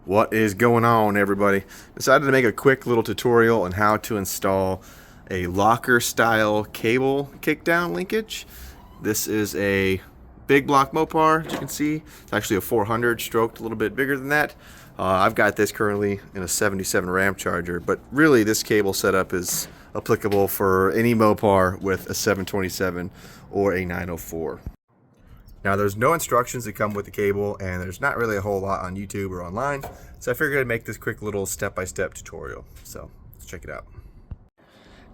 What is going on, everybody? Decided to make a quick little tutorial on how to install a Lokar-Style cable kickdown linkage. This is a big block Mopar, as you can see. It's actually a 400 stroked, a little bit bigger than that. I've got this currently in a 77 Ram Charger, but really this cable setup is applicable for any Mopar with a 727 or a 904. Now, there's no instructions that come with the cable, and there's not really a whole lot on YouTube or online, so I figured I'd make this quick little step-by-step tutorial. So let's check it out.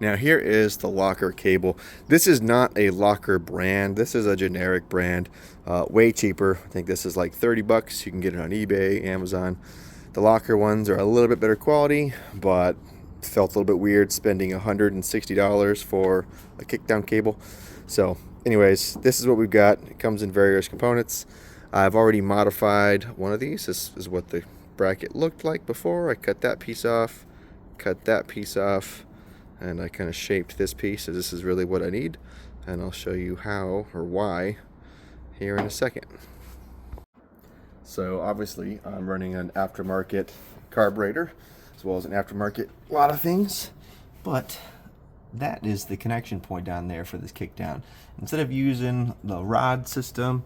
Now, here is the Lokar cable. This is not a Lokar brand. This is a generic brand, way cheaper. I think this is like 30 bucks. You can get it on eBay, Amazon. The Lokar ones are a little bit better quality, but felt a little bit weird spending $160 for a kickdown cable. So anyways, this is what we've got. It comes in various components. I've already modified one of these. This is what the bracket looked like before. I cut that piece off, and I kind of shaped this piece, so this is really what I need. And I'll show you how or why here in a second. So obviously I'm running an aftermarket carburetor, as well as an aftermarket lot of things, but that is the connection point down there for this kickdown. Instead of using the rod system,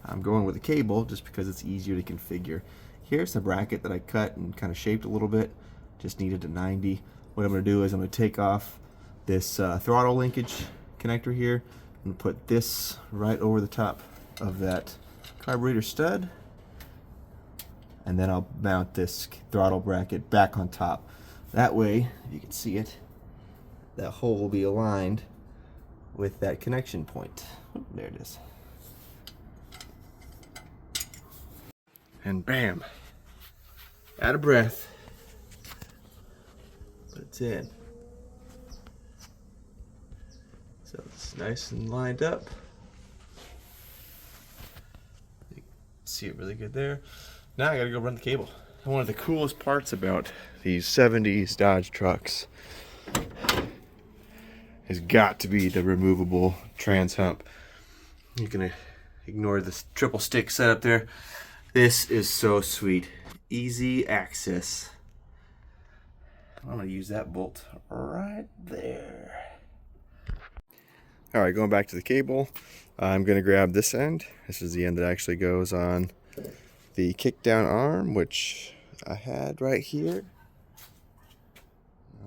I'm going with a cable just because it's easier to configure. Here's the bracket that I cut and kind of shaped a little bit, just needed a 90. What I'm going to do is I'm going to take off this throttle linkage connector here and put this right over the top of that carburetor stud, and then I'll mount this throttle bracket back on top. That way, if you can see it, that hole will be aligned with that connection point. Oop, there it is. And bam, out of breath, but it's in. So it's nice and lined up. You can see it really good there. Now I gotta go run the cable. One of the coolest parts about these 70s Dodge trucks has got to be the removable trans hump. You can ignore this triple stick setup there. This is so sweet. Easy access. I'm gonna use that bolt right there. All right, going back to the cable, I'm gonna grab this end. This is the end that actually goes on the kickdown arm, which I had right here.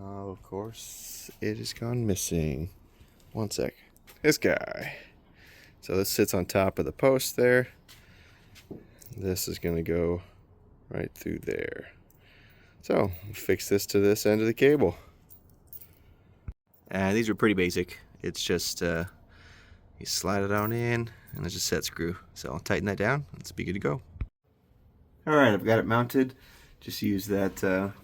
Oh, of course, it has gone missing. One sec. This guy. So this sits on top of the post there. This is going to go right through there. So, fix this to this end of the cable. These are pretty basic. It's just, you slide it on in, and there's a set screw. So I'll tighten that down, and it's be good to go. Alright, I've got it mounted. Just use that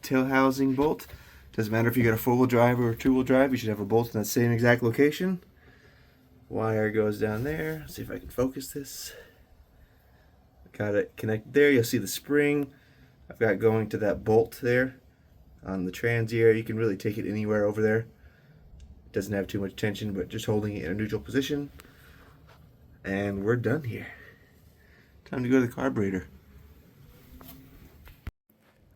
tail housing bolt. Doesn't matter if you got a four-wheel drive or a two-wheel drive, you should have a bolt in that same exact location. Wire goes down there. Let's see if I can focus this. Got it connected there. You'll see the spring I've got going to that bolt there on the transier. You can really take it anywhere over there. It doesn't have too much tension, but just holding it in a neutral position. And we're done here. Time to go to the carburetor.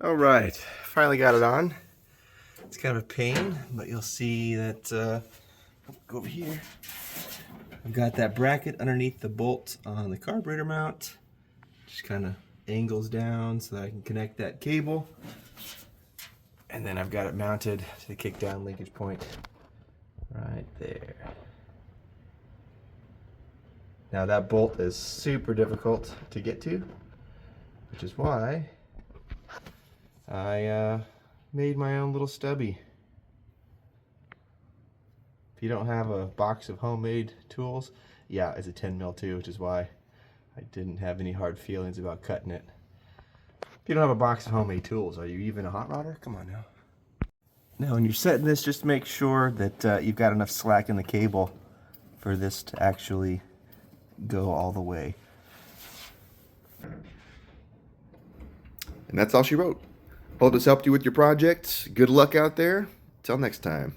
Alright, finally got it on. It's kind of a pain, but you'll see that, go over here. I've got that bracket underneath the bolt on the carburetor mount. Just kind of angles down so that I can connect that cable. And then I've got it mounted to the kickdown linkage point right there. Now that bolt is super difficult to get to, which is why I made my own little stubby. If you don't have a box of homemade tools, yeah, it's a 10 mil too, which is why I didn't have any hard feelings about cutting it. If you don't have a box of homemade tools, are you even a hot rodder? Come on now. Now when you're setting this, just make sure that you've got enough slack in the cable for this to actually go all the way. And that's all she wrote. Hope this helped you with your project. Good luck out there. Till next time.